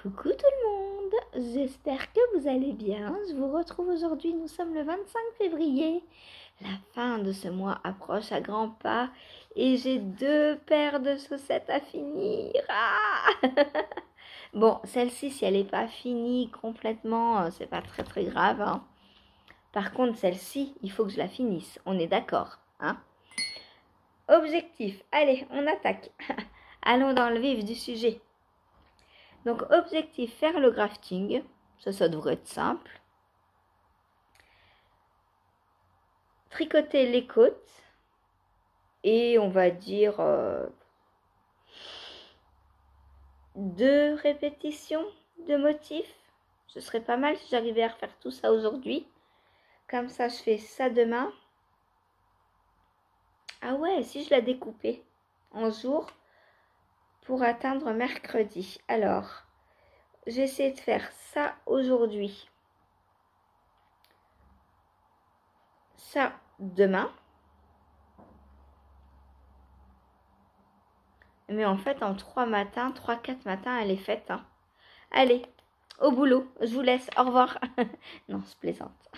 Coucou tout le monde, j'espère que vous allez bien. Je vous retrouve aujourd'hui, nous sommes le 25 février. La fin de ce mois approche à grands pas et j'ai 2 paires de chaussettes à finir. Bon, celle-ci, si elle n'est pas finie complètement, c'est pas très grave, hein. Par contre, celle-ci, il faut que je la finisse, on est d'accord, hein? Objectif, allez, on attaque. Allons dans le vif du sujet. Donc, objectif, faire le grafting. Ça devrait être simple. Tricoter les côtes. Et on va dire 2 répétitions de motifs. Ce serait pas mal si j'arrivais à refaire tout ça aujourd'hui. Comme ça, je fais ça demain. Ah ouais, si je la découpais en jours pour atteindre mercredi. Alors, j'essaie de faire ça aujourd'hui. Ça demain. Mais en fait, en 3-4 matins, elle est faite, hein. Allez, au boulot. Je vous laisse. Au revoir. Non, je plaisante.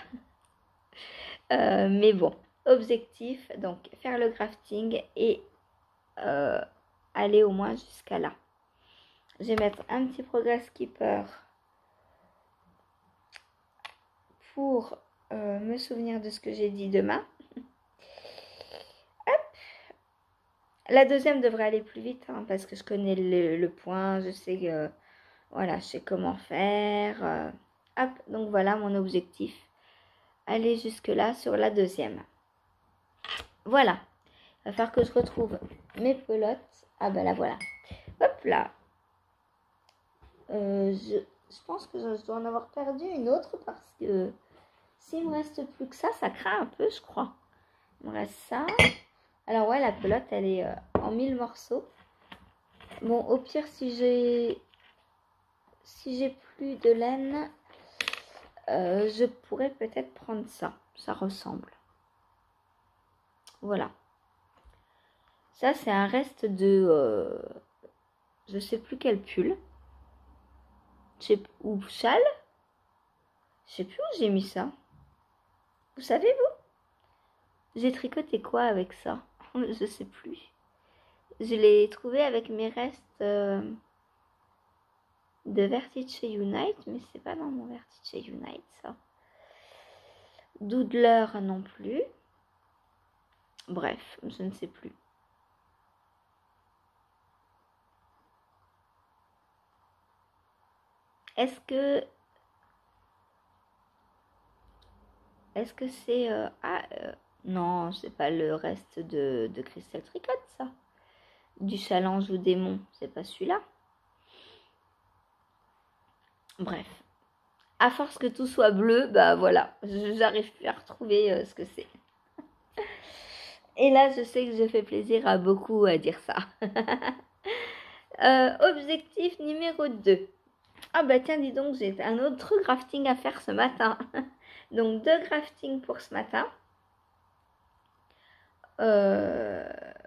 Mais bon, objectif, donc faire le grafting et aller au moins jusqu'à là. Je vais mettre un petit progress keeper pour me souvenir de ce que j'ai dit demain. Hop. La deuxième devrait aller plus vite, hein, parce que je connais le point, je sais voilà, je sais comment faire. Hop, donc voilà mon objectif. Aller jusque là sur la deuxième. Voilà. Il va falloir que je retrouve mes pelotes. Ah ben là voilà. Hop là. Je pense que je dois en avoir perdu une autre parce que s'il me reste plus que ça craint un peu, je crois. Il me reste ça. Alors ouais, la pelote elle est en 1000 morceaux. Bon, au pire si j'ai plus de laine, je pourrais peut-être prendre ça. Ça ressemble. Voilà. Ça, c'est un reste de... je sais plus quel pull. Ou châle. Je sais plus où j'ai mis ça. Vous savez, vous? J'ai tricoté quoi avec ça? Je sais plus. Je l'ai trouvé avec mes restes de Vertice Unite. Mais c'est pas dans mon Vertice Unite, ça. Doodler non plus. Bref, je ne sais plus. Est-ce que c'est... non, c'est pas le reste de Crystal Tricot, ça. Du challenge ou démon, c'est pas celui-là. Bref. À force que tout soit bleu, bah voilà, j'arrive plus à retrouver ce que c'est. Et là, je sais que je fais plaisir à beaucoup à dire ça. Objectif numéro 2. Ah bah tiens, dis donc, j'ai un autre grafting à faire ce matin. Donc 2 graftings pour ce matin.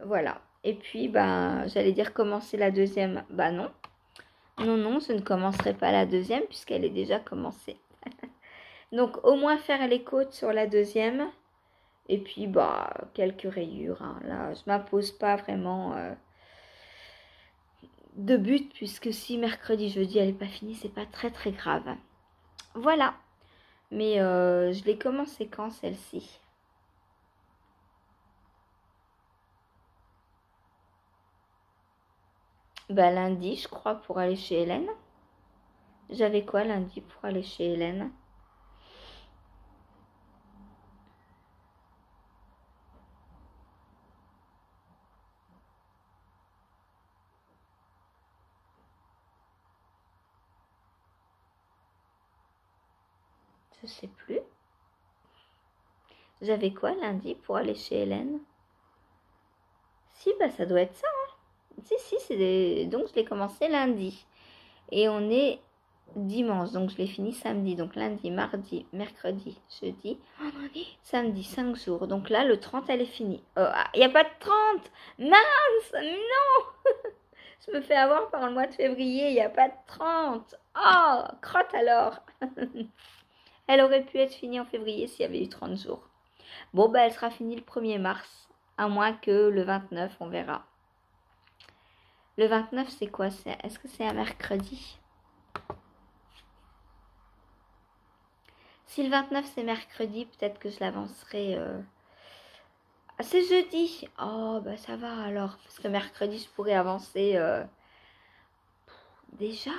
Voilà. Et puis, bah, j'allais dire commencer la deuxième. Bah non. Non, je ne commencerai pas la deuxième puisqu'elle est déjà commencée. Donc, au moins faire les côtes sur la deuxième. Et puis, bah, quelques rayures, hein. Là, je ne m'impose pas vraiment de but puisque si mercredi, jeudi, elle n'est pas finie, c'est pas très grave. Voilà. Mais je l'ai commencé quand, celle-ci? Bah, lundi, je crois, pour aller chez Hélène. J'avais quoi lundi pour aller chez Hélène? Je sais plus. J'avais quoi lundi pour aller chez Hélène? Si, bah ça doit être ça, hein. Si, c'est donc je l'ai commencé lundi. Et on est dimanche, donc je l'ai fini samedi. Donc lundi, mardi, mercredi, jeudi, vendredi, samedi, 5 jours. Donc là, le 30, elle est finie. Il n'y a pas de 30. Mince, non. Je me fais avoir par le mois de février, il n'y a pas de 30. Oh, crotte alors. Elle aurait pu être finie en février s'il y avait eu 30 jours. Bon, bah, elle sera finie le 1er mars, à moins que le 29, on verra. Le 29, c'est quoi? Est-ce que c'est un mercredi? Si le 29, c'est mercredi, peut-être que je l'avancerai... Ah, c'est jeudi. Oh, bah ça va alors. Parce que mercredi, je pourrais avancer déjà.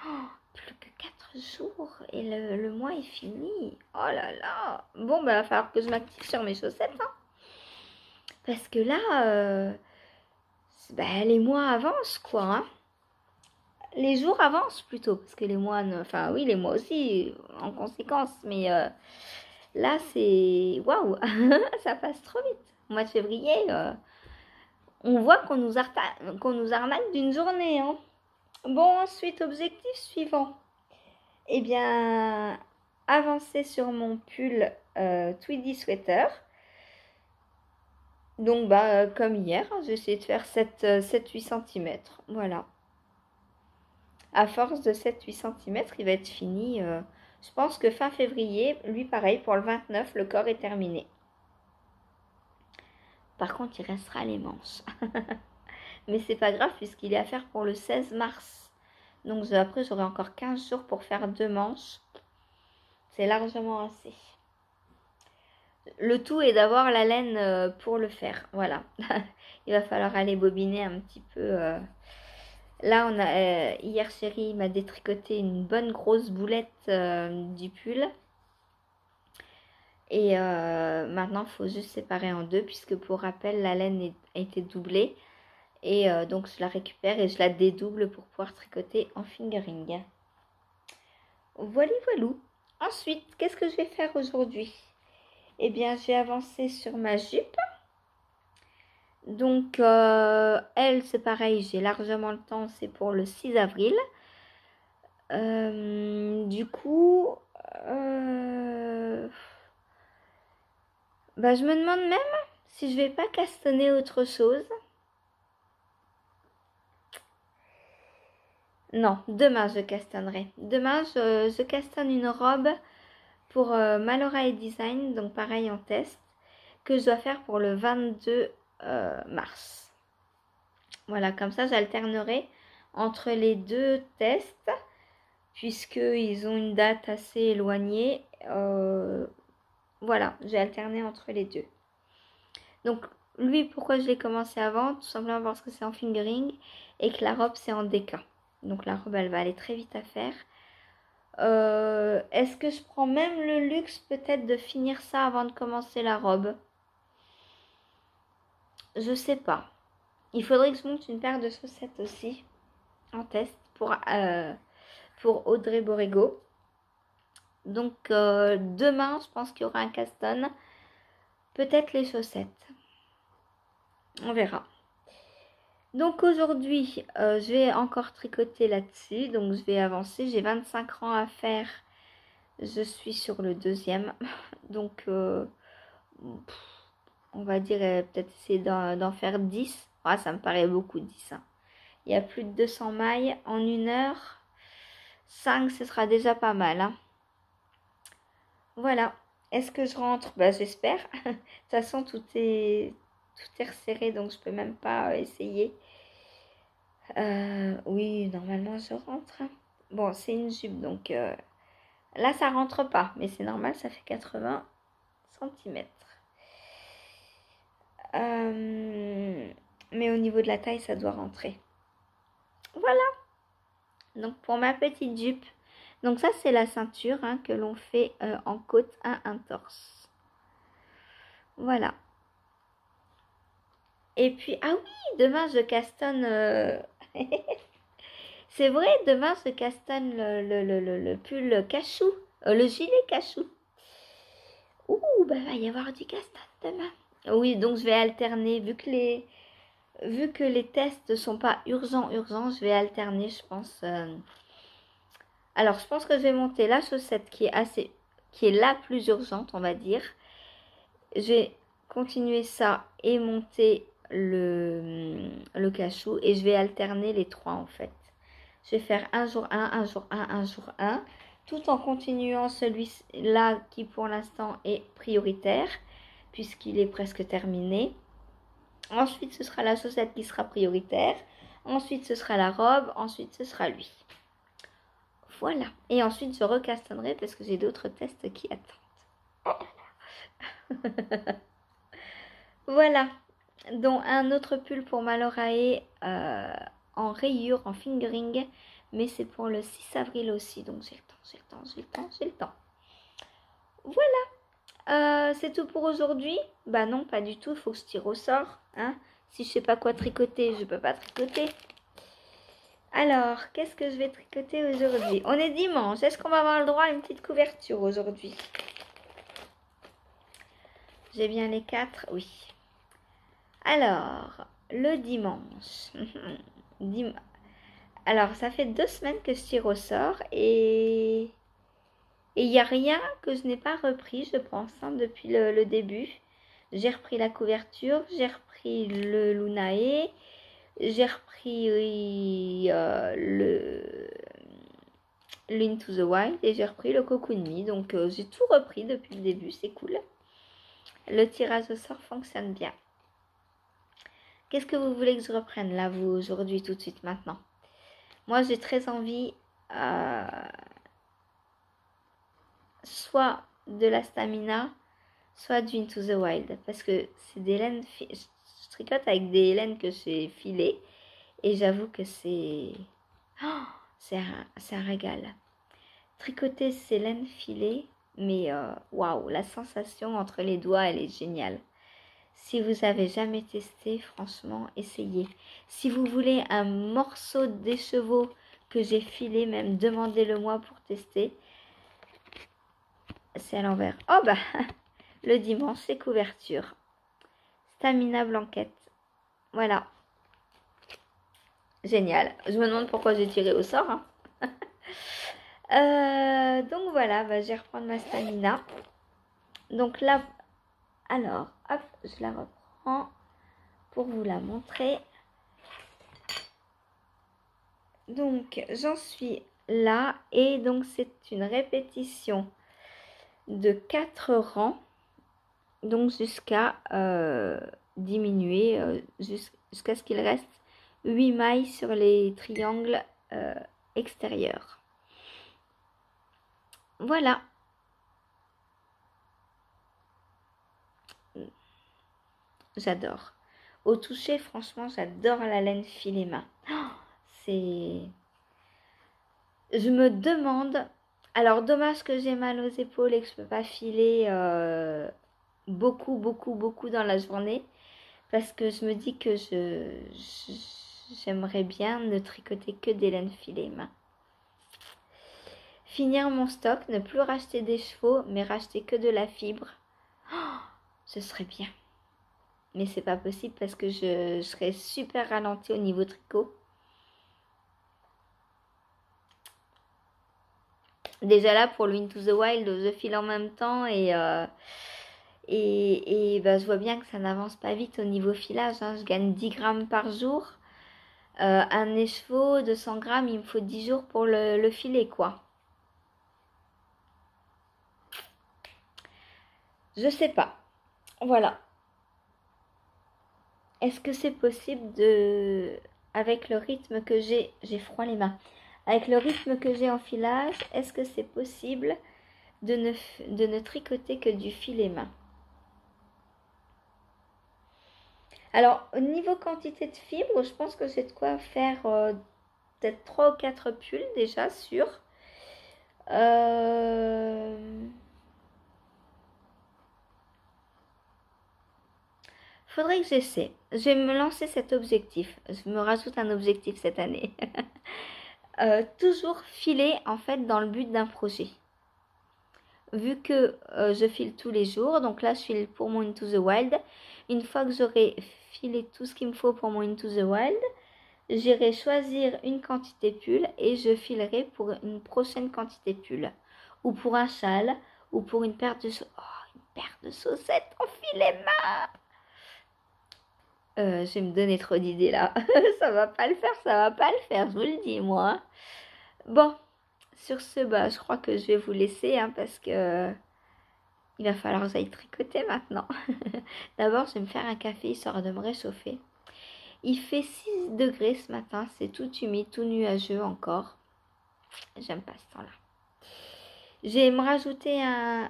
Oh, plus que 4 jours et le mois est fini. Oh là là. Bon, bah, il va falloir que je m'active sur mes chaussettes. Hein. Parce que là, bah, les mois avancent, quoi. Hein. Les jours avancent plutôt. Parce que les mois, enfin oui, les mois aussi, en conséquence. Mais là, c'est... Waouh. Ça passe trop vite. Au mois de février, on voit qu'on nous arnaque d'une journée. Hein. Bon, ensuite, objectif suivant. Eh bien, avancer sur mon pull Tweedy Sweater. Donc, bah, comme hier, hein, j'ai essayé de faire 7-8 cm. Voilà. À force de 7-8 cm, il va être fini. Je pense que fin février, lui, pareil, pour le 29, le corps est terminé. Par contre, il restera les manches. Mais c'est pas grave puisqu'il est à faire pour le 16 mars. Donc après, j'aurai encore 15 jours pour faire 2 manches. C'est largement assez. Le tout est d'avoir la laine pour le faire. Voilà. Il va falloir aller bobiner un petit peu. Là, on a hier, chérie m'a détricoté une bonne grosse boulette du pull. Et maintenant, il faut juste séparer en deux puisque pour rappel, la laine a été doublée. Et donc, je la récupère et je la dédouble pour pouvoir tricoter en fingering. Voilà, voilou. Ensuite, qu'est-ce que je vais faire aujourd'hui? Eh bien, je vais avancer sur ma jupe. Donc, elle, c'est pareil, j'ai largement le temps, c'est pour le 6 avril. Du coup, bah, je me demande même si je vais pas castonner autre chose. Non, demain je castonnerai. Demain, je castonne une robe pour Malora Design, donc pareil en test, que je dois faire pour le 22 mars. Voilà, comme ça j'alternerai entre les deux tests, puisqu'ils ont une date assez éloignée. Voilà, j'ai alterné entre les deux. Donc, lui, pourquoi je l'ai commencé avant? Tout simplement parce que c'est en fingering et que la robe, c'est en déca. Donc, la robe, elle va aller très vite à faire. Est-ce que je prends même le luxe peut-être de finir ça avant de commencer la robe? Je sais pas. Il faudrait que je monte une paire de chaussettes aussi en test pour Audrey Borrego. Donc demain, je pense qu'il y aura un caston. Peut-être les chaussettes. On verra. Donc aujourd'hui, je vais encore tricoter là-dessus. Donc je vais avancer. J'ai 25 rangs à faire. Je suis sur le deuxième. Donc on va dire peut-être essayer d'en faire 10. Ah, ça me paraît beaucoup 10. Hein. Il y a plus de 200 mailles en 1 heure. 5, ce sera déjà pas mal. Hein. Voilà. Est-ce que je rentre? Bah, j'espère. De toute façon, tout est resserré, donc je peux même pas essayer. Oui, normalement, je rentre. Bon, c'est une jupe, donc là, ça rentre pas. Mais c'est normal, ça fait 80 cm. Mais au niveau de la taille, ça doit rentrer. Voilà. Donc, pour ma petite jupe. Donc, ça, c'est la ceinture hein, que l'on fait en côte à un torse. Voilà. Et puis, ah oui, demain, je castonne... c'est vrai, demain, je castonne le pull cachou. Le gilet cachou. Ouh, bah, va y avoir du caston demain. Oui, donc je vais alterner. Vu que les tests ne sont pas urgents, je vais alterner, je pense. Alors, je pense que je vais monter la chaussette qui est la plus urgente, on va dire. Je vais continuer ça et monter le cachou et je vais alterner les 3 en fait. Je vais faire un jour un jour un jour un, tout en continuant celui-là qui pour l'instant est prioritaire puisqu'il est presque terminé. Ensuite, ce sera la chaussette qui sera prioritaire. Ensuite, ce sera la robe. Ensuite, ce sera lui. Voilà. Et ensuite, je recastonnerai parce que j'ai d'autres tests qui attendent. Voilà. Donc, un autre pull pour Malorae en rayure, en fingering. Mais c'est pour le 6 avril aussi. Donc, j'ai le temps. Voilà. C'est tout pour aujourd'hui? Bah non, pas du tout. Il faut que je tire au sort. Hein. Si je sais pas quoi tricoter, je peux pas tricoter. Alors, qu'est-ce que je vais tricoter aujourd'hui? On est dimanche. Est-ce qu'on va avoir le droit à une petite couverture aujourd'hui? J'ai bien les 4? Oui. Alors, le dimanche. Alors, ça fait 2 semaines que je tire au sort et il n'y a rien que je n'ai pas repris, je pense, hein, depuis le début. J'ai repris la couverture, j'ai repris le Lunae, j'ai repris l'Into the Wild et j'ai repris le Cocoon Me. Donc j'ai tout repris depuis le début, c'est cool. Le tirage au sort fonctionne bien. Qu'est-ce que vous voulez que je reprenne là, vous, aujourd'hui, tout de suite, maintenant? Moi, j'ai très envie soit de la stamina, soit du Into the Wild. Parce que c'est des laines, je tricote avec des laines que j'ai filées. Et j'avoue que c'est un régal. Tricoter ces laines filées, mais waouh, la sensation entre les doigts, elle est géniale. Si vous avez jamais testé, franchement, essayez. Si vous voulez un morceau d'écheveau que j'ai filé, même demandez-le moi pour tester. C'est à l'envers. Oh bah, le dimanche, c'est couverture. Stamina blanquette. Voilà. Génial. Je me demande pourquoi j'ai tiré au sort. Hein. Donc voilà, bah, je vais reprendre ma stamina. Donc là, alors, hop, je la reprends pour vous la montrer. Donc, j'en suis là. Et donc, c'est une répétition de 4 rangs. Donc, jusqu'à diminuer, jusqu'à ce qu'il reste 8 mailles sur les triangles extérieurs. Voilà. J'adore. Au toucher, franchement, j'adore la laine filet main. C'est... Je me demande... Alors, dommage que j'ai mal aux épaules et que je peux pas filer beaucoup dans la journée. Parce que je me dis que j'aimerais bien ne tricoter que des laines filet main. Finir mon stock, ne plus racheter des chevaux, mais racheter que de la fibre. Ce serait bien. Mais c'est pas possible parce que je serais super ralentie au niveau tricot. Déjà là, pour le Into the Wild, je file en même temps et bah, je vois bien que ça n'avance pas vite au niveau filage. Hein. Je gagne 10 grammes par jour. Un écheveau de 100 grammes, il me faut 10 jours pour le filer, quoi. Je sais pas. Voilà. Est-ce que c'est possible de... Avec le rythme que j'ai froid les mains. Avec le rythme que j'ai en filage, est-ce que c'est possible de ne tricoter que du filet main? Alors, au niveau quantité de fibres, je pense que c'est de quoi faire peut-être 3 ou 4 pulls déjà sur. Faudrait que j'essaie. Je vais me lancer cet objectif. Je me rajoute un objectif cette année. Toujours filer en fait dans le but d'un projet. Vu que je file tous les jours, donc là je file pour mon Into the Wild. Une fois que j'aurai filé tout ce qu'il me faut pour mon Into the Wild, j'irai choisir une quantité pull et je filerai pour une prochaine quantité pull. Ou pour un châle, ou pour une paire de chaussettes en filet main. Je vais me donner trop d'idées là. Ça va pas le faire, ça va pas le faire, je vous le dis moi, hein. Bon, sur ce, bah, je crois que je vais vous laisser hein, parce que il va falloir que j'aille tricoter maintenant. D'abord, je vais me faire un café histoire de me réchauffer. Il fait 6 degrés ce matin, c'est tout humide, tout nuageux encore. J'aime pas ce temps-là. Je vais me rajouter un...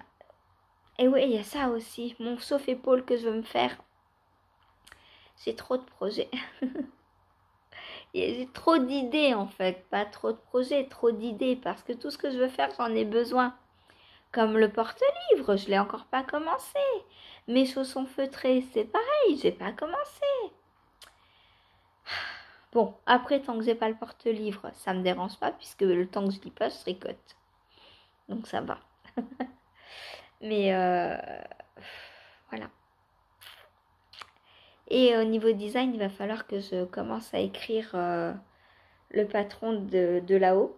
Et oui, il y a ça aussi, mon sauf-épaule que je veux me faire. J'ai trop de projets. J'ai trop d'idées en fait, pas trop de projets, trop d'idées parce que tout ce que je veux faire, j'en ai besoin. Comme le porte-livre, je l'ai encore pas commencé. Mes chaussons feutrés, c'est pareil, j'ai pas commencé. Bon, après, tant que j'ai pas le porte-livre, ça me dérange pas puisque le temps que je lis pas, je tricote. Donc ça va. Mais voilà. Et au niveau design, il va falloir que je commence à écrire le patron de là-haut.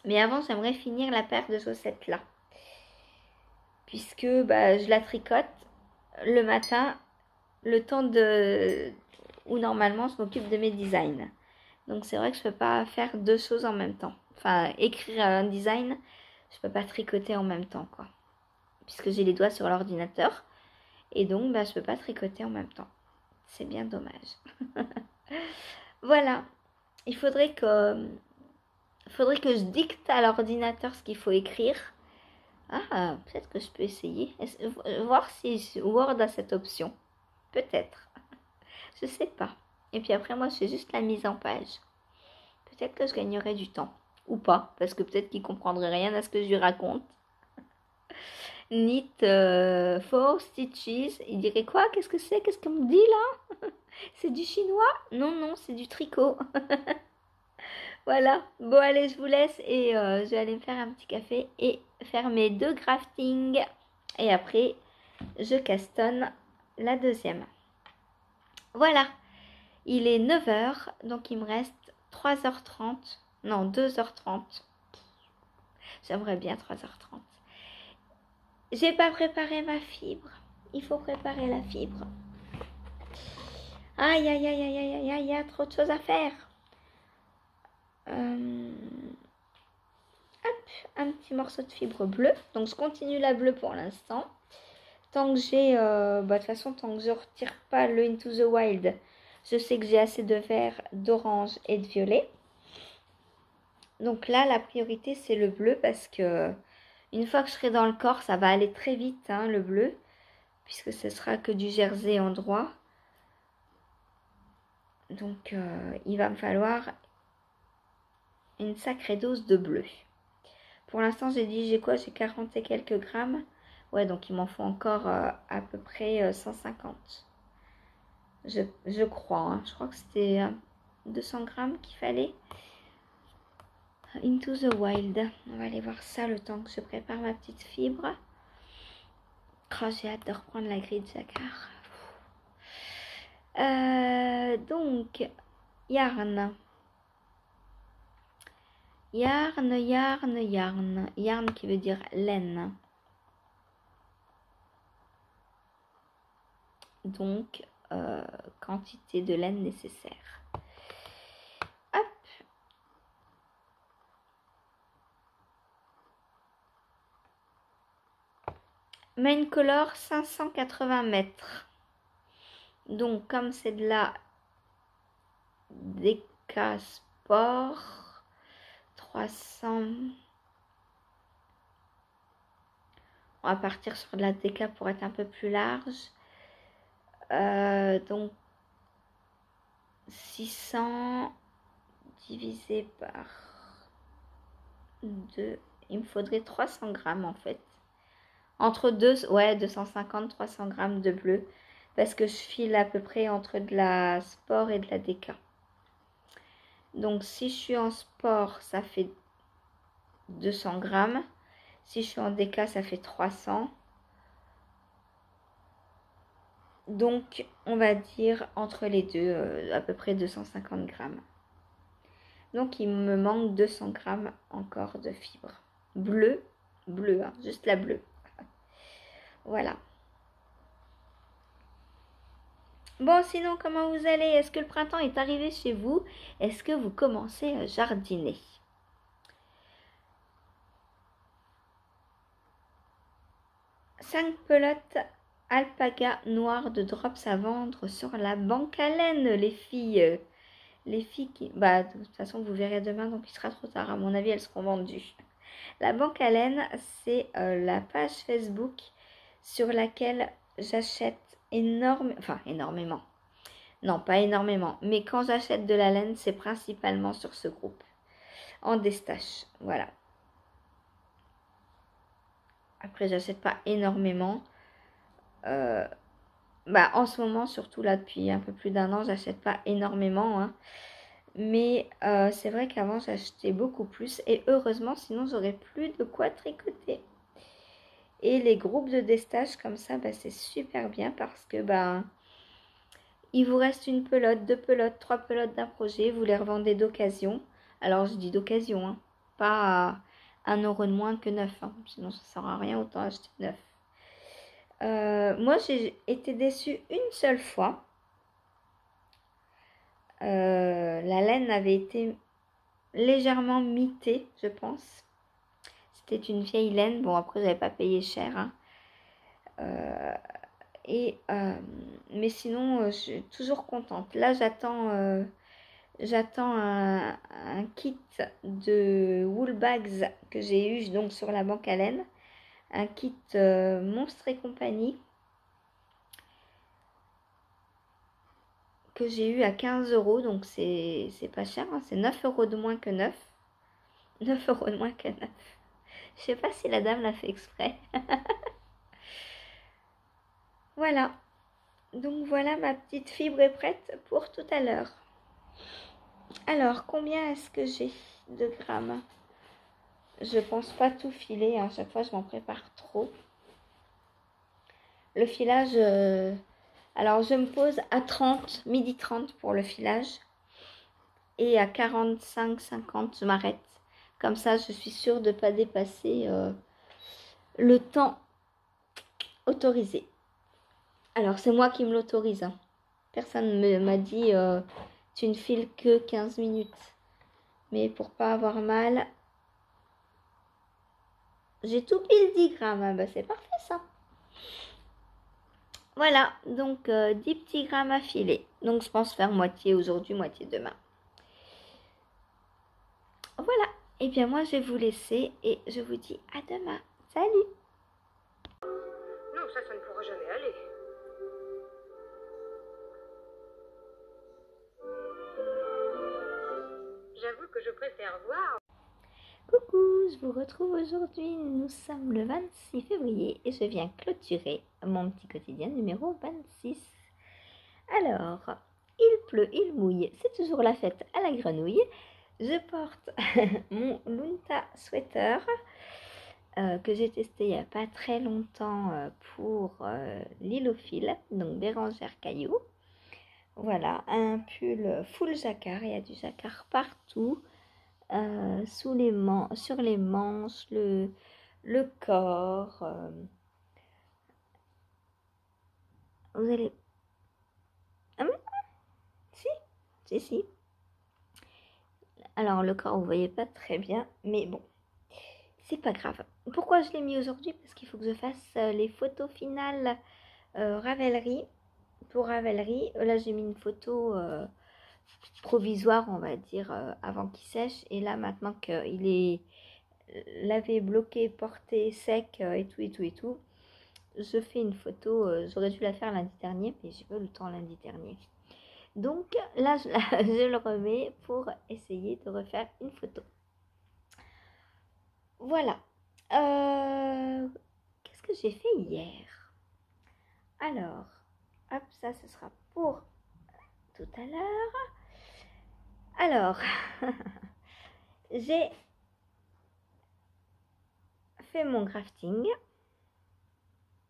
Mais avant, j'aimerais finir la paire de chaussettes là. Puisque bah, je la tricote le matin, le temps où normalement je m'occupe de mes designs. Donc c'est vrai que je peux pas faire deux choses en même temps. Enfin, écrire un design, je peux pas tricoter en même temps, quoi. Puisque j'ai les doigts sur l'ordinateur. Et donc, bah, je peux pas tricoter en même temps. C'est bien dommage. Voilà. Il faudrait que je dicte à l'ordinateur ce qu'il faut écrire. Ah, peut-être que je peux essayer. Voir si Word a cette option. Peut-être. Je sais pas. Et puis après, moi, je fais juste la mise en page. Peut-être que je gagnerais du temps. Ou pas. Parce que peut-être qu'il comprendrait rien à ce que je lui raconte. Knit 4 stitches. Il dirait quoi? Qu'est-ce que c'est? Qu'est-ce qu'on me dit là? C'est du chinois? Non, non, c'est du tricot. Voilà. Bon, allez, je vous laisse et je vais aller me faire un petit café et faire mes 2 craftings. Et après, je castonne la deuxième. Voilà. Il est 9h, donc il me reste 3h30. Non, 2h30. J'aimerais bien 3h30. J'ai pas préparé ma fibre. Il faut préparer la fibre. Aïe, aïe, aïe, aïe, aïe, aïe, aïe, il y a trop de choses à faire. Hop, un petit morceau de fibre bleue. Donc, je continue la bleue pour l'instant. Tant que j'ai... de toute façon, tant que je retire pas le Into the Wild, je sais que j'ai assez de vert, d'orange et de violet. Donc là, la priorité, c'est le bleu parce que une fois que je serai dans le corps, ça va aller très vite, hein, le bleu. Puisque ce sera que du jersey en droit. Donc, il va me falloir une sacrée dose de bleu. Pour l'instant, j'ai dit, j'ai quoi? J'ai 40 et quelques grammes. Ouais, donc il m'en faut encore à peu près 150. Je crois, hein. Je crois que c'était 200 grammes qu'il fallait. Into the Wild. On va aller voir ça le temps que je prépare ma petite fibre. Oh, j'ai hâte de reprendre la grille de jacquard. Donc, yarn. Yarn, yarn, yarn. Yarn qui veut dire laine. Donc, quantité de laine nécessaire. Hop. Main color 580 mètres. Donc, comme c'est de la DK Sport 300. On va partir sur de la DK pour être un peu plus large. Donc 600 divisé par 2. Il me faudrait 300 grammes en fait. Entre 250-300 grammes de bleu. Parce que je file à peu près entre de la sport et de la DK. Donc si je suis en sport, ça fait 200 grammes. Si je suis en DK, ça fait 300. Donc, on va dire entre les deux, à peu près 250 grammes. Donc, il me manque 200 grammes encore de fibres. Bleu, hein, juste la bleue. Voilà. Bon, sinon, comment vous allez? Est-ce que le printemps est arrivé chez vous? Est-ce que vous commencez à jardiner? 5 pelotes alpaga noires de drops à vendre sur la banque à laine, les filles. Les filles qui... Bah, de toute façon, vous verrez demain, donc il sera trop tard. À mon avis, elles seront vendues. La banque à laine, c'est la page Facebook sur laquelle j'achète énormément. Non, pas énormément. Mais quand j'achète de la laine, c'est principalement sur ce groupe. En destache, voilà. Après, j'achète pas énormément. En ce moment, surtout là, depuis un peu plus d'un an, j'achète pas énormément. Hein. Mais c'est vrai qu'avant, j'achetais beaucoup plus. Et heureusement, sinon, j'aurais plus de quoi tricoter. Et les groupes de destage comme ça, c'est super bien parce que il vous reste une pelote, 2 pelotes, 3 pelotes d'un projet, vous les revendez d'occasion. Alors je dis d'occasion, hein, pas à 1 € de moins que neuf, hein, sinon ça ne sert à rien, autant acheter neuf. Moi j'ai été déçue une seule fois. La laine avait été légèrement mitée, je pense. C'était une vieille laine, bon après j'avais pas payé cher. Hein. Mais sinon, je suis toujours contente. Là, j'attends un kit de wool bags que j'ai eu donc sur la banque à laine. Un kit Monstres et compagnie que j'ai eu à 15 €. Donc, c'est pas cher. Hein, c'est 9 € de moins que 9. 9 € de moins que 9. Je sais pas si la dame l'a fait exprès. Voilà. Donc, voilà, ma petite fibre est prête pour tout à l'heure. Alors, combien est-ce que j'ai de grammes? Je pense pas tout filer, à chaque fois je m'en prépare trop. Le filage, alors je me pose à 30, midi 30 pour le filage. Et à 45-50, je m'arrête. Comme ça, je suis sûre de ne pas dépasser le temps autorisé. Alors, c'est moi qui me l'autorise. Hein. Personne ne m'a dit tu ne files que 15 minutes. Mais pour pas avoir mal, j'ai tout pile 10 grammes. C'est parfait ça. Voilà, donc 10 petits grammes à filer. Donc je pense faire moitié aujourd'hui, moitié demain. Voilà, et bien moi je vais vous laisser et je vous dis à demain. Salut! Non, ça ne pourra jamais aller. J'avoue que je préfère voir. Coucou, je vous retrouve aujourd'hui. Nous sommes le 26 février et je viens clôturer mon petit quotidien numéro 26. Alors, il pleut, il mouille, c'est toujours la fête à la grenouille. Je porte mon Lunta sweater que j'ai testé il n'y a pas très longtemps pour l'île aux fils, donc Bérengère Caillou. Voilà, un pull full jacquard, il y a du jacquard partout, sur les manches, le corps. Vous allez... Ah mais si. Alors le corps, vous voyez pas très bien, mais bon, c'est pas grave. Pourquoi je l'ai mis aujourd'hui? Parce qu'il faut que je fasse les photos finales Ravelry. Pour Ravelry, là j'ai mis une photo provisoire, on va dire, avant qu'il sèche. Et là, maintenant qu'il est lavé, bloqué, porté, sec et tout, je fais une photo. J'aurais dû la faire lundi dernier, mais j'ai pas eu le temps lundi dernier. Donc là, je le remets pour essayer de refaire une photo. Voilà. Qu'est-ce que j'ai fait hier? Alors, hop, ça, ce sera pour tout à l'heure. Alors, j'ai fait mon crafting.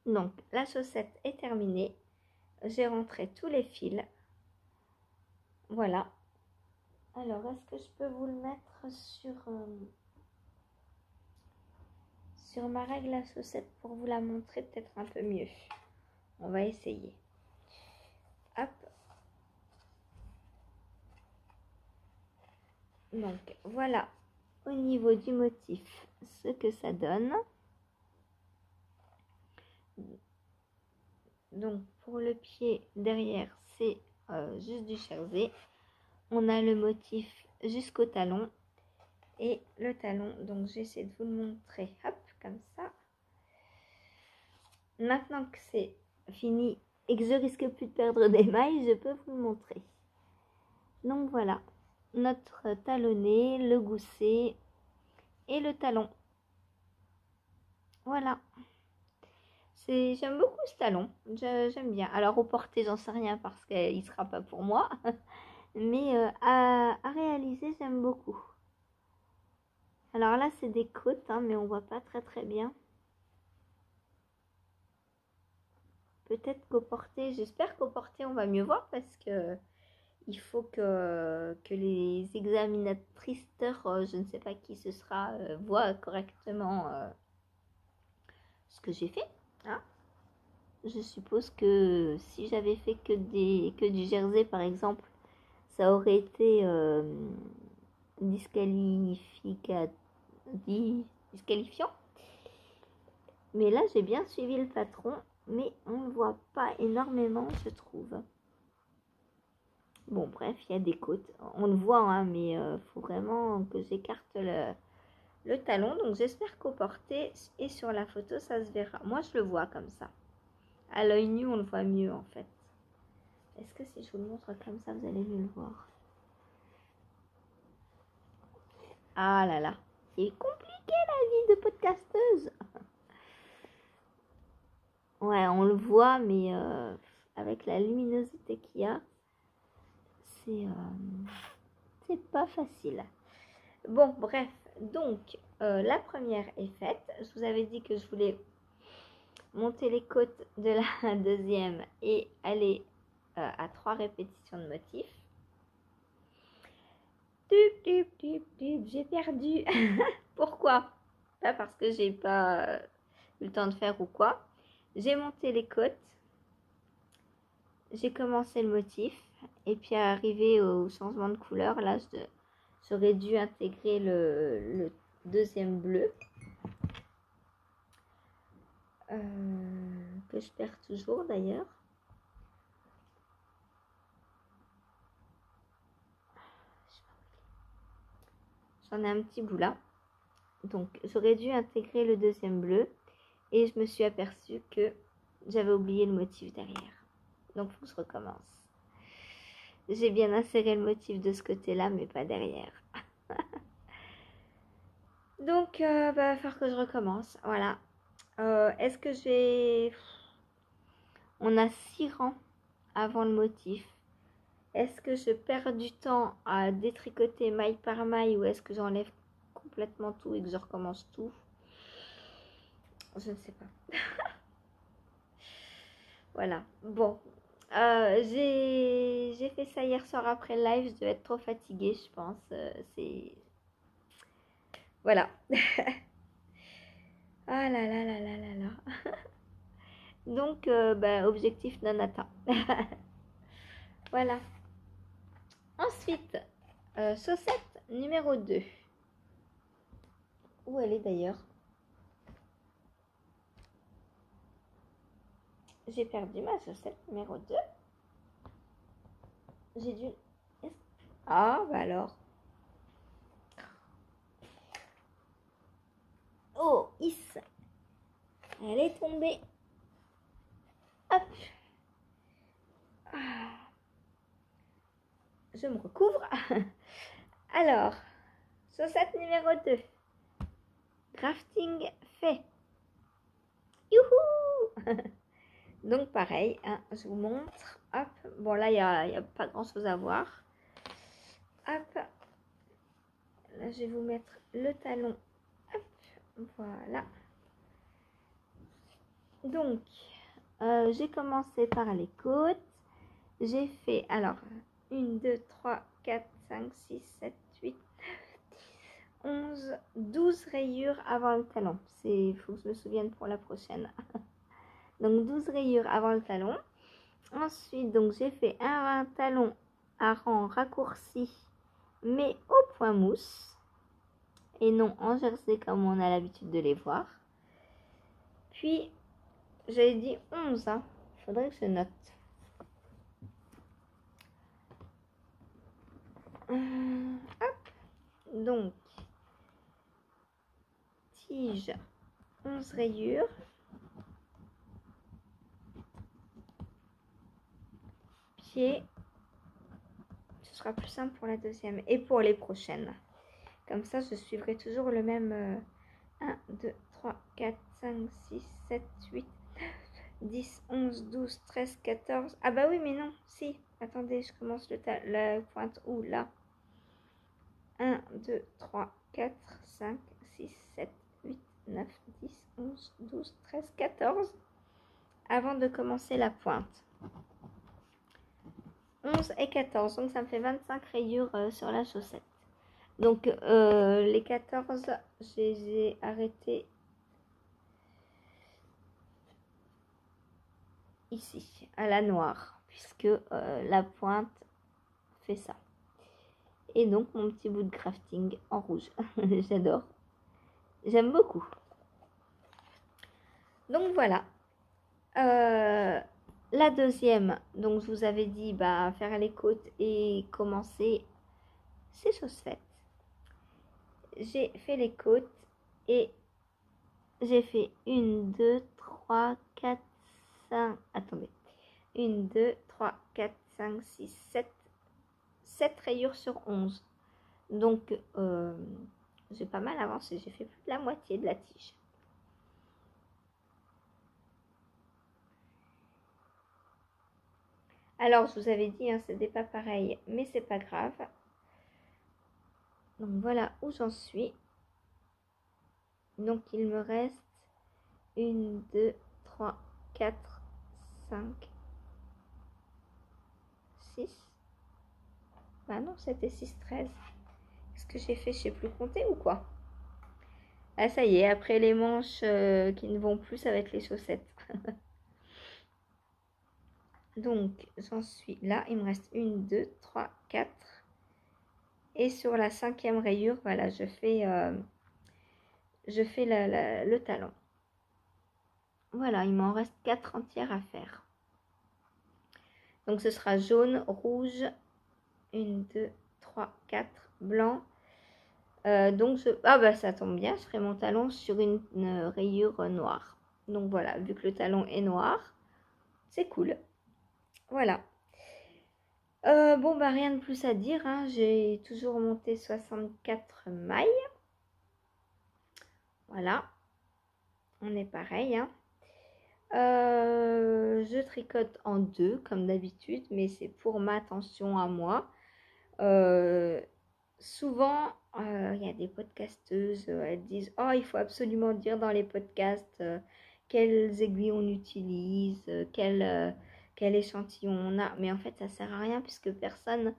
Donc, la chaussette est terminée. J'ai rentré tous les fils. Voilà. Alors, est-ce que je peux vous le mettre sur ma règle à chaussette pour vous la montrer peut-être un peu mieux? On va essayer. Hop. Donc voilà au niveau du motif ce que ça donne. Donc pour le pied derrière c'est juste du jersey. On a le motif jusqu'au talon et le talon. Donc j'essaie de vous le montrer, hop, comme ça. Maintenant que c'est fini et que je risque plus de perdre des mailles, je peux vous le montrer. Donc voilà, notre talonnet, le gousset et le talon. Voilà. J'aime beaucoup ce talon, j'aime bien. Alors au porté, j'en sais rien parce qu'il ne sera pas pour moi. Mais à réaliser, j'aime beaucoup. Alors là, c'est des côtes, hein, mais on voit pas très bien. Peut-être qu'au porté, j'espère qu'au porté, on va mieux voir parce que il faut que les examinatrices, je ne sais pas qui ce sera, voient correctement ce que j'ai fait. Hein. Je suppose que si j'avais fait que du jersey, par exemple, ça aurait été disqualifiant. Mais là, j'ai bien suivi le patron, mais on ne voit pas énormément, je trouve. Bon, bref, il y a des côtes. On le voit, hein, mais faut vraiment que j'écarte le talon. Donc, j'espère qu'au porté et sur la photo, ça se verra. Moi, je le vois comme ça. À l'œil nu, on le voit mieux, en fait. Est-ce que si je vous le montre comme ça, vous allez mieux le voir? Ah là là, c'est compliqué la vie de podcasteuse. Ouais, on le voit, mais avec la luminosité qu'il y a, c'est pas facile. Bon, bref, donc la première est faite. Je vous avais dit que je voulais monter les côtes de la deuxième et aller à 3 répétitions de motifs. J'ai perdu. Pourquoi? Pas parce que j'ai pas eu le temps de faire ou quoi. J'ai monté les côtes. J'ai commencé le motif. Et puis arrivé au changement de couleur, là, j'aurais dû intégrer le deuxième bleu. Que je perds toujours d'ailleurs. J'en ai un petit bout là. Donc j'aurais dû intégrer le deuxième bleu. Et je me suis aperçue que j'avais oublié le motif derrière. Donc il faut que je recommence. J'ai bien inséré le motif de ce côté-là, mais pas derrière. Donc, va falloir que je recommence. Voilà. Est-ce que j'ai... On a 6 rangs avant le motif. Est-ce que je perds du temps à détricoter maille par maille ou est-ce que j'enlève complètement tout et que je recommence tout? Je ne sais pas. Voilà. Bon. J'ai fait ça hier soir après le live. Je devais être trop fatiguée, je pense. C'est... Voilà. Ah là là là là là là. Donc, objectif non atteint. Voilà. Ensuite, chaussette numéro 2. Où elle est d'ailleurs? J'ai perdu ma chaussette numéro 2. J'ai dû... Ah, bah alors. Oh, is. Elle est tombée. Hop. Je me recouvre. Alors, chaussette numéro 2. Crafting fait. Youhou. Donc pareil, hein, je vous montre. Hop. Bon là, il n'y a pas grand chose à voir. Hop. Là, je vais vous mettre le talon. Hop. Voilà. Donc, j'ai commencé par les côtes. J'ai fait, alors, 1, 2, 3, 4, 5, 6, 7, 8, 9, 10, 11, 12 rayures avant le talon. Il faut que je me souvienne pour la prochaine. Donc, 12 rayures avant le talon. Ensuite, donc j'ai fait un talon à rang raccourci, mais au point mousse. Et non en jersey comme on a l'habitude de les voir. Puis, j'avais dit 11. Hein. Faudrait que je note. Hop. Donc, tige, 11 rayures. Pied, ce sera plus simple pour la deuxième et pour les prochaines. Comme ça, je suivrai toujours le même 1, 2, 3, 4, 5, 6, 7, 8, 10, 11, 12, 13, 14. Ah bah oui, mais non, si. Attendez, je commence la pointe où là 1, 2, 3, 4, 5, 6, 7, 8, 9, 10, 11, 12, 13, 14. Avant de commencer la pointe. 11 et 14, donc ça me fait 25 rayures sur la chaussette. Donc les 14, je les ai arrêtés ici, à la noire, puisque la pointe fait ça. Et donc mon petit bout de crafting en rouge, j'adore, j'aime beaucoup. Donc voilà, la deuxième, donc je vous avais dit faire les côtes et commencer, c'est chose faite. J'ai fait les côtes et j'ai fait 1, 2, 3, 4, 5, attendez, 1, 2, 3, 4, 5, 6, 7 rayures sur 11. Donc, j'ai pas mal avancé, j'ai fait plus de la moitié de la tige. Alors, je vous avais dit, hein, c'était pas pareil, mais c'est pas grave. Donc, voilà où j'en suis. Donc, il me reste 1, 2, 3, 4, 5, 6. Bah non, c'était 6, 13. Est-ce que j'ai fait, je sais plus compter ou quoi? Ah, ça y est, après les manches qui ne vont plus, ça va être les chaussettes. Donc, j'en suis là. Il me reste 1, 2, 3, 4. Et sur la 5e rayure, voilà, je fais le talon. Voilà, il m'en reste 4 entières à faire. Donc, ce sera jaune, rouge, 1, 2, 3, 4, blanc. Donc, ah bah ça tombe bien, je ferai mon talon sur une rayure noire. Donc, voilà, vu que le talon est noir, c'est cool. Voilà. Bon, bah rien de plus à dire. Hein. J'ai toujours monté 64 mailles. Voilà. On est pareil. Hein. Je tricote en 2 comme d'habitude, mais c'est pour ma tension à moi. Souvent, il y a des podcasteuses, elles disent « Oh, il faut absolument dire dans les podcasts quelles aiguilles on utilise, quel échantillon on a. » Mais en fait, ça sert à rien puisque personne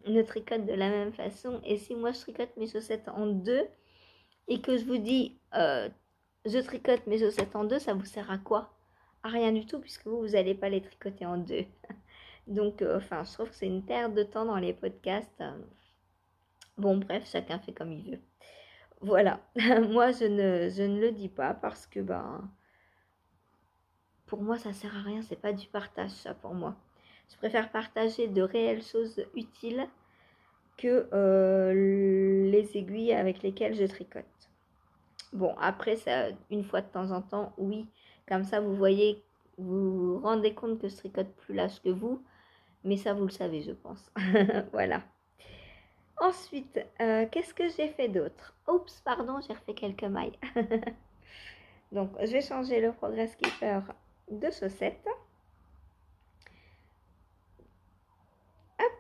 ne tricote de la même façon. Et si moi, je tricote mes chaussettes en 2 et que je vous dis je tricote mes chaussettes en 2, ça vous sert à quoi? À rien du tout puisque vous n'allez pas les tricoter en 2. Donc, je trouve que c'est une perte de temps dans les podcasts. Bon, bref, chacun fait comme il veut. Voilà. Moi, je ne le dis pas parce que, pour moi, ça sert à rien. C'est pas du partage, ça, pour moi. Je préfère partager de réelles choses utiles que les aiguilles avec lesquelles je tricote. Bon, après, ça, une fois de temps en temps, oui. Comme ça, vous voyez, vous vous rendez compte que je tricote plus lâche que vous. Mais ça, vous le savez, je pense. Voilà. Ensuite, qu'est-ce que j'ai fait d'autre? Oups, pardon, j'ai refait quelques mailles. Donc, je vais changer le Progress Keeper de chaussettes. Hop.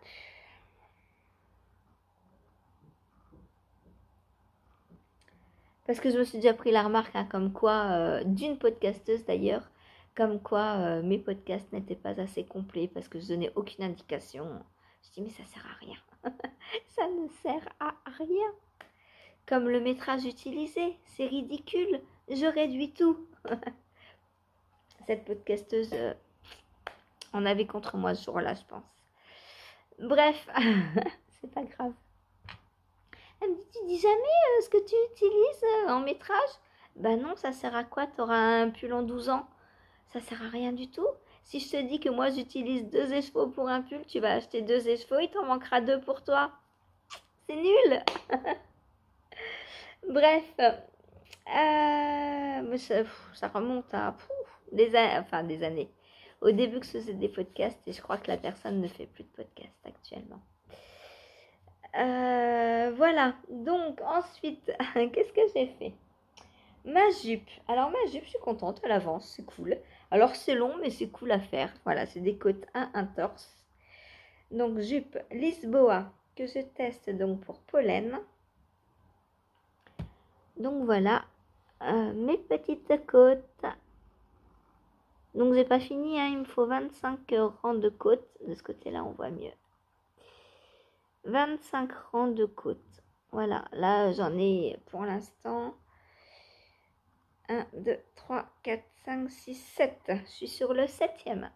Parce que je me suis déjà pris la remarque, hein, comme quoi, d'une podcasteuse d'ailleurs, comme quoi mes podcasts n'étaient pas assez complets parce que je donnais aucune indication. Je dis, mais ça sert à rien. Ça ne sert à rien. Comme le métrage utilisé, c'est ridicule. Je réduis tout. Cette podcasteuse, On avait contre moi ce jour-là, je pense. Bref, c'est pas grave. Elle me dit, tu dis jamais ce que tu utilises en métrage? Bah non, ça sert à quoi? T'auras un pull en 12 ans. Ça sert à rien du tout. Si je te dis que moi j'utilise 2 écheveaux pour un pull, tu vas acheter 2 écheveaux, il t'en manquera 2 pour toi. C'est nul. Bref, mais ça remonte à des années. Au début que je faisais des podcasts et je crois que la personne ne fait plus de podcasts actuellement. Voilà, donc ensuite, qu'est-ce que j'ai fait? Ma jupe. Alors ma jupe, je suis contente, elle avance, c'est cool. Alors c'est long, mais c'est cool à faire. Voilà, c'est des côtes 1 torse. Donc jupe Lisboa que je teste donc pour pollen. Donc voilà mes petites côtes. Donc j'ai pas fini, hein, il me faut 25 rangs de côtes. De ce côté-là, on voit mieux. 25 rangs de côtes. Voilà, là j'en ai pour l'instant 1, 2, 3, 4, 5, 6, 7. Je suis sur le 7e.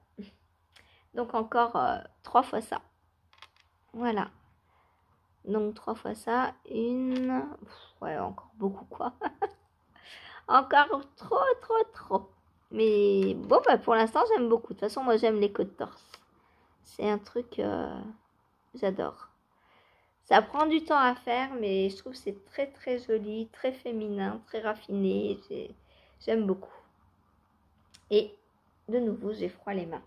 Donc encore 3 fois ça. Voilà. Donc 3 fois ça. Ouais, encore beaucoup quoi. Encore trop. Mais bon, bah pour l'instant j'aime beaucoup. De toute façon, moi j'aime les côtes torse. C'est un truc, j'adore. Ça prend du temps à faire, mais je trouve que c'est très très joli, très féminin, très raffiné. J'aime beaucoup. Et de nouveau, j'ai froid les mains.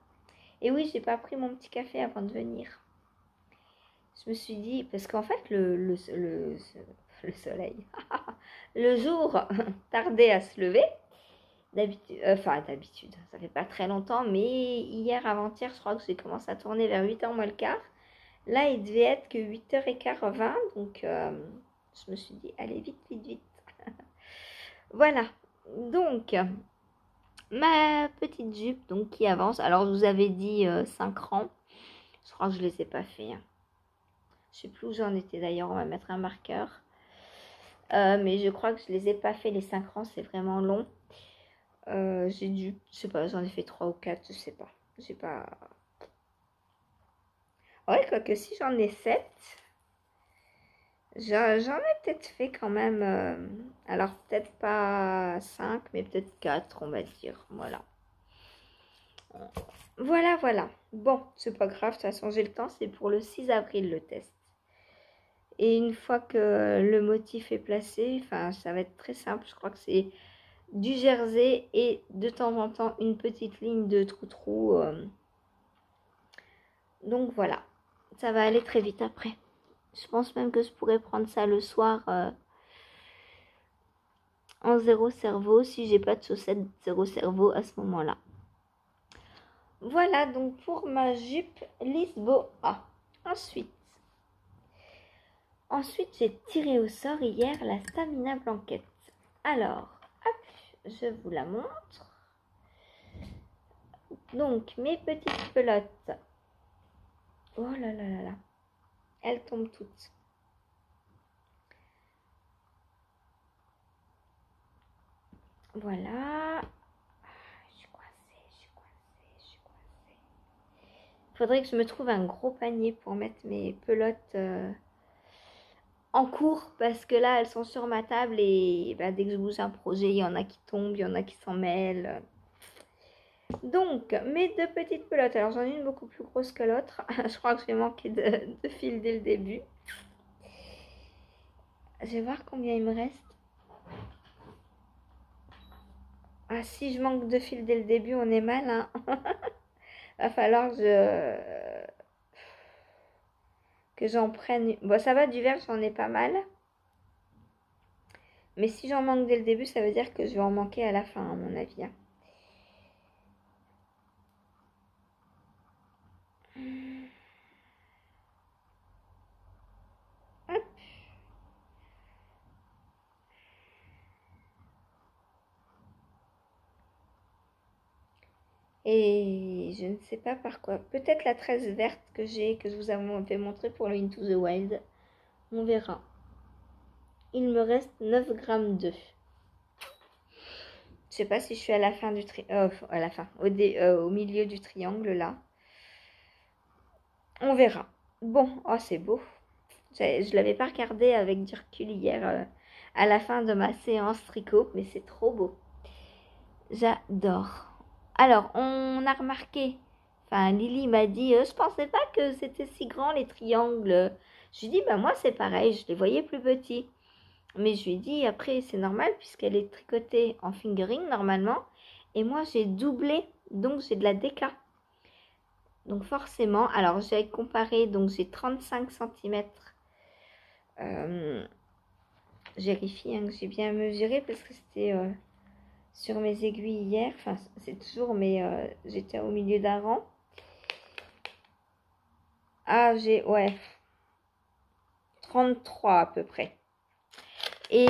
Et oui, j'ai pas pris mon petit café avant de venir. Je me suis dit, parce qu'en fait, le soleil, le jour tardait à se lever. D'habitude, ça fait pas très longtemps, mais hier, avant-hier, je crois que j'ai commencé à tourner vers 8h moins le quart. Là, il devait être que 8h15, 20, donc je me suis dit, allez, vite. Voilà, donc, ma petite jupe donc, qui avance. Alors, je vous avais dit 5 rangs, je crois que je les ai pas fait. Hein. Je sais plus où j'en étais d'ailleurs, on va mettre un marqueur. Mais je crois que je les ai pas fait, les 5 rangs, c'est vraiment long. J'ai dû, je sais pas, j'en ai fait 3 ou 4, je sais pas. J'ai pas... Ouais, quoique si j'en ai 7, j'en ai peut-être fait quand même... alors peut-être pas 5, mais peut-être 4, on va dire. Voilà. Bon, c'est pas grave, de toute façon j'ai le temps, c'est pour le 6 avril le test. Et une fois que le motif est placé, enfin ça va être très simple, je crois que c'est du jersey et de temps en temps une petite ligne de trou-trou. Donc voilà, ça va aller très vite après. Je pense même que je pourrais prendre ça le soir en 0 cerveau si j'ai pas de chaussettes 0 cerveau à ce moment-là. Voilà donc pour ma jupe Lisboa. Ensuite, j'ai tiré au sort hier la Stamina Blanquette. Alors, hop, je vous la montre. Donc, mes petites pelotes. Oh là là. Elles tombent toutes. Voilà. Je suis coincée. Faudrait que je me trouve un gros panier pour mettre mes pelotes en cours. Parce que là, elles sont sur ma table et bah, dès que je bouge un projet, il y en a qui tombent, il y en a qui s'en mêlent. Donc, mes 2 petites pelotes. Alors, j'en ai une beaucoup plus grosse que l'autre. Je crois que je vais manquer de fil dès le début. Je vais voir combien il me reste. Ah, si je manque de fil dès le début, on est mal. Hein. Va falloir que j'en prenne. Bon, ça va, du vert, j'en ai pas mal. Mais si j'en manque dès le début, ça veut dire que je vais en manquer à la fin, à mon avis. Hein. Hop. Et je ne sais pas par quoi. Peut-être la tresse verte que j'ai, que je vous avais montré pour le Into the Wild. On verra. Il me reste 9 grammes d'œufs. Je sais pas si je suis à la fin du au milieu du triangle là. On verra. Bon, oh c'est beau. Je l'avais pas regardé avec du recul hier à la fin de ma séance tricot, mais c'est trop beau. J'adore. Alors, on a remarqué, enfin Lily m'a dit, je pensais pas que c'était si grand les triangles. Je lui ai dit, bah moi c'est pareil, je les voyais plus petits. Mais je lui ai dit, après c'est normal puisqu'elle est tricotée en fingering normalement. Et moi j'ai doublé, donc j'ai de la déca. Donc forcément, alors j'ai comparé, donc j'ai 35 cm. Je vérifie hein, que j'ai bien mesuré parce que c'était sur mes aiguilles hier. Enfin, c'est toujours, mais j'étais au milieu d'un rang. Ah, ouais, 33 à peu près. Et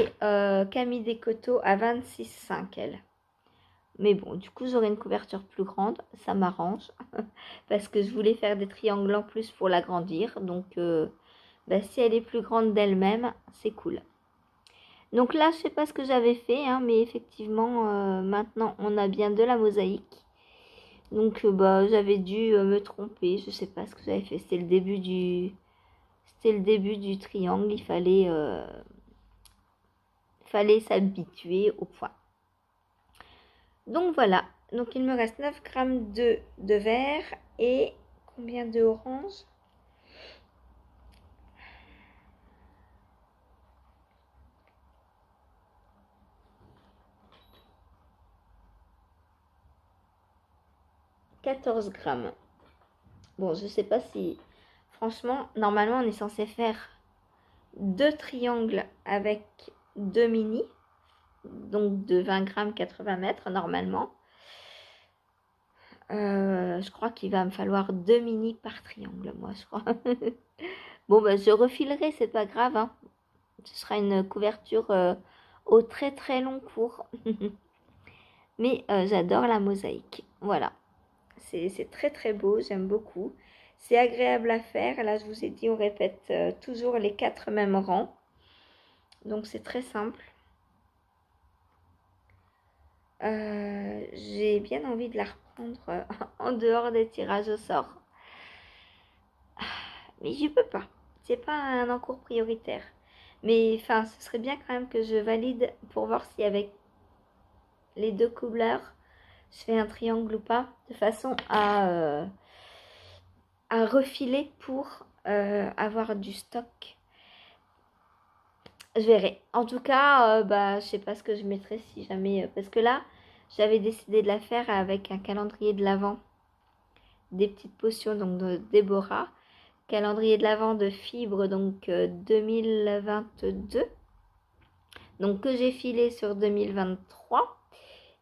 Camille Descoteaux à 26,5 elle. Mais bon, du coup, j'aurai une couverture plus grande. Ça m'arrange. Parce que je voulais faire des triangles en plus pour l'agrandir. Donc, bah, si elle est plus grande d'elle-même, c'est cool. Donc là, je sais pas ce que j'avais fait. Hein, mais effectivement, maintenant, on a bien de la mosaïque. Donc, bah, j'avais dû me tromper. Je sais pas ce que j'avais fait. C'était le début du triangle. Il fallait s'habituer au point. Donc voilà, donc il me reste 9 grammes de vert et combien de orange? « 14 grammes. Bon, je sais pas si... Franchement, normalement, on est censé faire 2 triangles avec 2 mini. Donc de 20 grammes, 80 mètres, normalement. Je crois qu'il va me falloir 2 mini par triangle, moi, je crois. Bon, bah, je refilerai, c'est pas grave. Hein. Ce sera une couverture au très très long cours. Mais j'adore la mosaïque. Voilà. C'est très très beau, j'aime beaucoup. C'est agréable à faire. Là, je vous ai dit, on répète toujours les 4 mêmes rangs. Donc, c'est très simple. J'ai bien envie de la reprendre en dehors des tirages au sort. Mais je peux pas. C'est pas un encours prioritaire. Mais enfin, ce serait bien quand même que je valide pour voir si avec les 2 couleurs, je fais un triangle ou pas, de façon à refiler pour avoir du stock. Je verrai. En tout cas, bah, je sais pas ce que je mettrai si jamais. Parce que là, j'avais décidé de la faire avec un calendrier de l'Avent. Des petites potions donc de Déborah. Calendrier de l'Avent de fibres donc 2022. Donc que j'ai filé sur 2023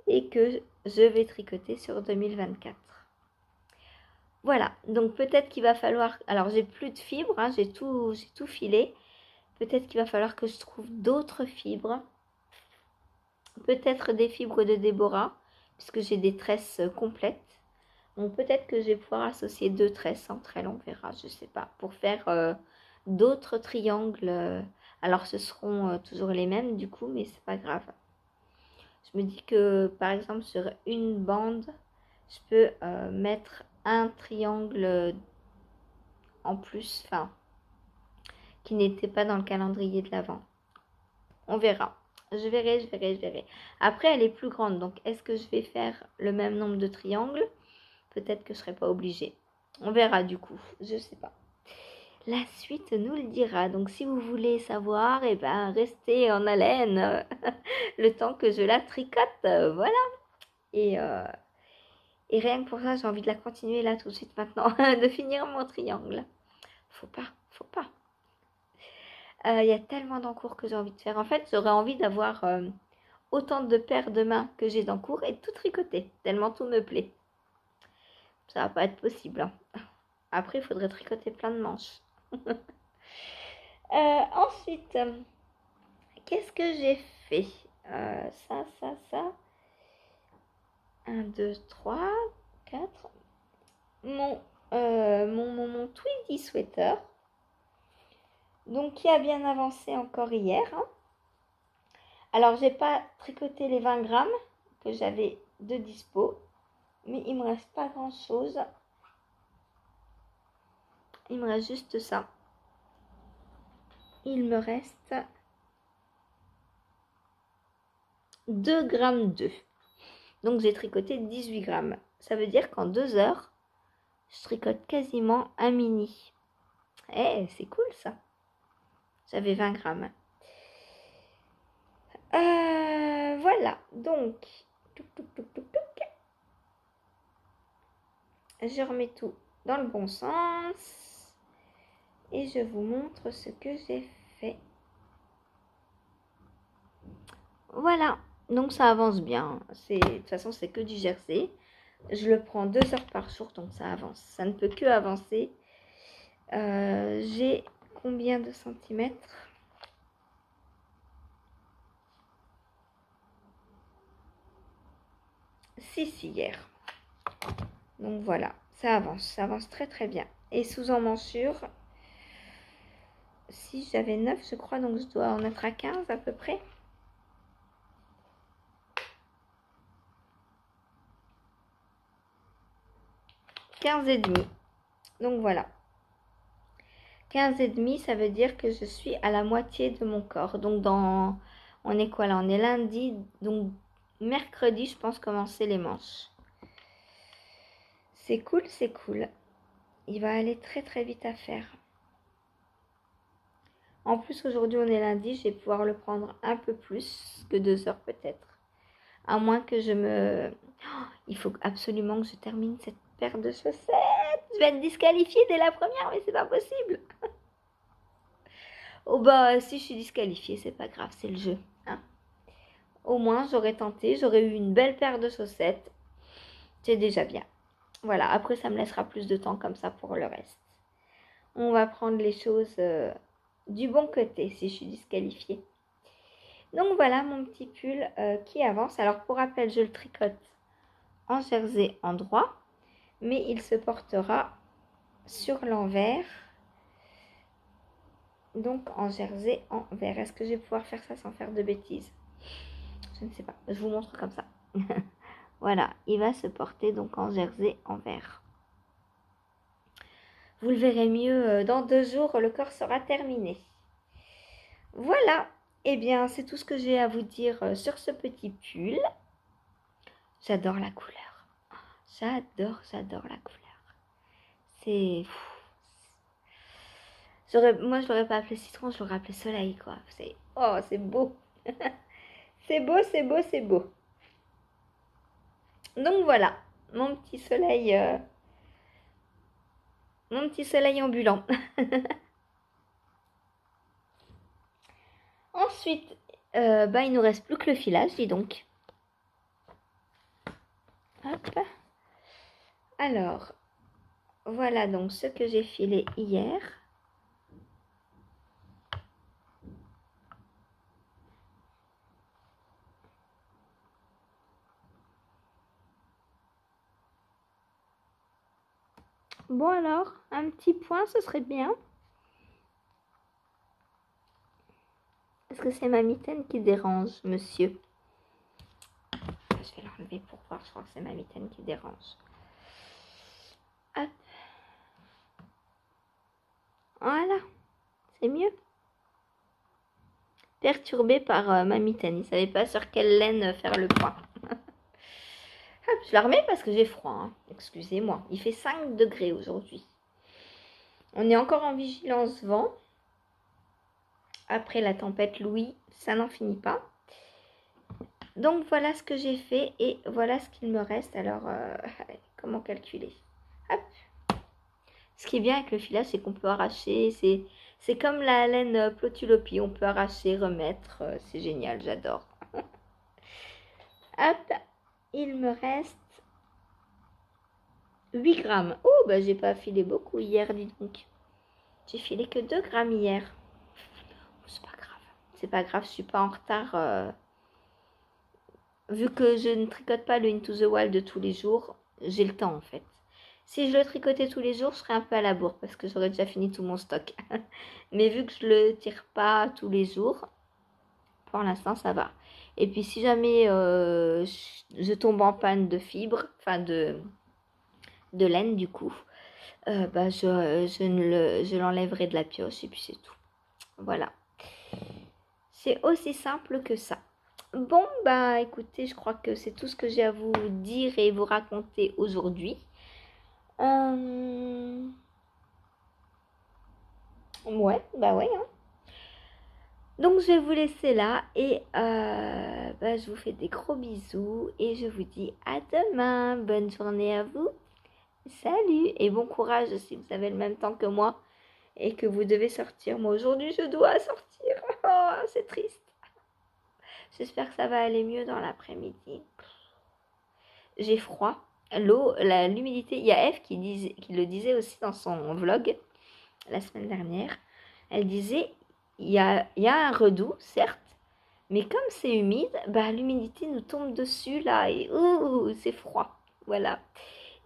et que je vais tricoter sur 2024. Voilà, donc peut-être qu'il va falloir... Alors j'ai plus de fibres, hein, j'ai tout filé. Peut-être qu'il va falloir que je trouve d'autres fibres. Peut-être des fibres de Déborah, puisque j'ai des tresses complètes. Donc peut-être que je vais pouvoir associer 2 tresses entre elles, on verra, je sais pas. Pour faire d'autres triangles. Alors ce seront toujours les mêmes du coup, mais c'est pas grave. Je me dis que par exemple sur une bande, je peux mettre un triangle en plus, enfin, qui n'était pas dans le calendrier de l'Avent. On verra. Je verrai. Après, elle est plus grande, donc est-ce que je vais faire le même nombre de triangles? Peut-être que je ne serai pas obligée. On verra du coup, je sais pas. La suite nous le dira. Donc si vous voulez savoir, eh ben, restez en haleine le temps que je la tricote. Voilà. Et rien que pour ça, j'ai envie de la continuer là tout de suite maintenant, de finir mon triangle. Faut pas. Il y a tellement d'encours que j'ai envie de faire. En fait, j'aurais envie d'avoir autant de paires de mains que j'ai d'encours et de tout tricoter, tellement tout me plaît. Ça va pas être possible. Hein. Après, il faudrait tricoter plein de manches. Ensuite, qu'est-ce que j'ai fait? Ça. 1, 2, 3, 4. Mon Tweedy Sweater. Donc, qui a bien avancé encore hier. Hein. Alors, j'ai pas tricoté les 20 grammes que j'avais de dispo. Mais il me reste pas grand chose. Il me reste juste ça. Il me reste 2 grammes d'œufs. Donc j'ai tricoté 18 grammes. Ça veut dire qu'en 2 heures, je tricote quasiment un mini. Eh, c'est cool ça. J'avais 20 grammes. Voilà, donc je remets tout dans le bon sens et je vous montre ce que j'ai fait. Voilà, donc ça avance bien. De toute façon, c'est que du jersey. Je le prends 2 heures par jour, donc ça avance. Ça ne peut que avancer. J'ai combien de centimètres? 6 hier. Donc voilà, ça avance très très bien. Et sous emmanchure, si j'avais 9 je crois, donc je dois en être à 15 à peu près. 15 et demi. Donc voilà. 15 et demi, ça veut dire que je suis à la moitié de mon corps. Donc on est quoi là? On est lundi, donc mercredi, je pense commencer les manches. C'est cool, c'est cool. Il va aller très très vite à faire. En plus, aujourd'hui, on est lundi, je vais pouvoir le prendre un peu plus que 2 heures peut-être. À moins que je me... Oh, il faut absolument que je termine cette paire de chaussettes. Je vais être disqualifiée dès la première, mais c'est pas possible. Oh bah, si je suis disqualifiée, c'est pas grave, c'est le jeu. Hein. Au moins, j'aurais tenté, j'aurais eu une belle paire de chaussettes. C'est déjà bien. Voilà, après, ça me laissera plus de temps comme ça pour le reste. On va prendre les choses du bon côté si je suis disqualifiée. Donc voilà mon petit pull qui avance. Alors pour rappel, je le tricote en jersey en droit, mais il se portera sur l'envers. Donc en jersey en vert. Est-ce que je vais pouvoir faire ça sans faire de bêtises? Je ne sais pas. Je vous montre comme ça. Voilà, il va se porter donc en jersey en vert. Vous le verrez mieux dans 2 jours, le corps sera terminé. Voilà, et bien c'est tout ce que j'ai à vous dire sur ce petit pull. J'adore la couleur. J'adore la couleur. C'est... Moi je l'aurais pas appelé citron, je l'aurais appelé soleil quoi. Oh, c'est beau. C'est beau, c'est beau, c'est beau. Donc voilà, mon petit soleil ambulant. Ensuite, il nous reste plus que le filage, dis donc. Hop. Alors, voilà donc ce que j'ai filé hier. Bon alors, un petit point, ce serait bien. Est-ce que c'est ma mitaine qui dérange, monsieur? Je vais l'enlever pour voir, je crois que c'est ma mitaine qui dérange. Hop. Voilà, c'est mieux. Perturbé par ma mitaine, il ne savait pas sur quelle laine faire le point. Hop, je la remets parce que j'ai froid, hein. Excusez-moi. Il fait 5 degrés aujourd'hui. On est encore en vigilance vent. Après la tempête Louis, ça n'en finit pas. Donc voilà ce que j'ai fait et voilà ce qu'il me reste. Alors, comment calculer? Hop. Ce qui est bien avec le filage, c'est qu'on peut arracher. C'est comme la laine Plotulopie. On peut arracher, remettre. C'est génial, j'adore. Hop. Il me reste 8 grammes. Oh, bah j'ai pas filé beaucoup hier, dis donc. J'ai filé que 2 grammes hier. C'est pas grave. C'est pas grave, je suis pas en retard. Vu que je ne tricote pas le Into the Wild de tous les jours, j'ai le temps en fait. Si je le tricotais tous les jours, je serais un peu à la bourre parce que j'aurais déjà fini tout mon stock. Mais vu que je le tire pas tous les jours, pour l'instant ça va. Et puis si jamais je tombe en panne de fibres, enfin de laine du coup, je l'enlèverai de la pioche et puis c'est tout. Voilà. C'est aussi simple que ça. Bon, bah écoutez, je crois que c'est tout ce que j'ai à vous dire et vous raconter aujourd'hui. Ouais, bah ouais. Hein. Donc je vais vous laisser là et je vous fais des gros bisous et je vous dis à demain. Bonne journée à vous. Salut et bon courage si vous avez le même temps que moi et que vous devez sortir. Moi aujourd'hui je dois sortir. Oh, c'est triste. J'espère que ça va aller mieux dans l'après-midi. J'ai froid. L'eau, l'humidité. Il y a Eve qui le disait aussi dans son vlog la semaine dernière. Elle disait il y a un redout, certes, mais comme c'est humide, l'humidité nous tombe dessus là et c'est froid. Voilà.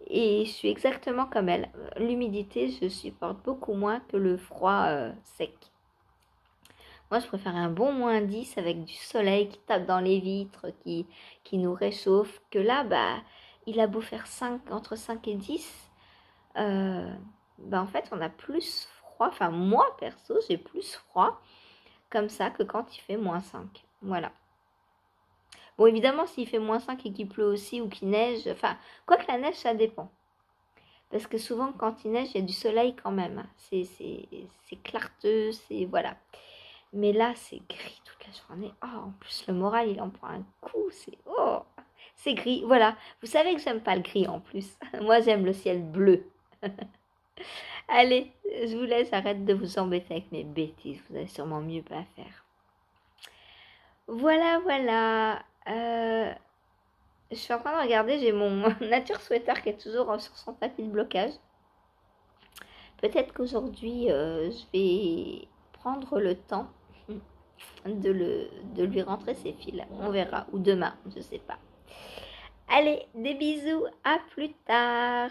Et je suis exactement comme elle. L'humidité, je supporte beaucoup moins que le froid sec. Moi, je préfère un bon -10 avec du soleil qui tape dans les vitres, qui nous réchauffe, que là, il a beau faire entre 5 et 10. En fait, on a plus froid. Enfin, moi, perso, j'ai plus froid comme ça que quand il fait -5. Voilà. Bon, évidemment, s'il fait -5 et qu'il pleut aussi ou qu'il neige, enfin, quoi que la neige, ça dépend. Parce que souvent, quand il neige, il y a du soleil quand même. C'est clarteux, c'est... Voilà. Mais là, c'est gris toute la journée. Oh, en plus, le moral, il en prend un coup. C'est gris. Voilà. Vous savez que j'aime pas le gris en plus. Moi, j'aime le ciel bleu. Allez, je vous laisse. Arrête de vous embêter avec mes bêtises. Vous avez sûrement mieux à faire. Voilà. Je suis en train de regarder. J'ai mon nature sweater qui est toujours sur son tapis de blocage. Peut-être qu'aujourd'hui, je vais prendre le temps de lui rentrer ses fils. On verra. Ou demain, je sais pas. Allez, des bisous. À plus tard.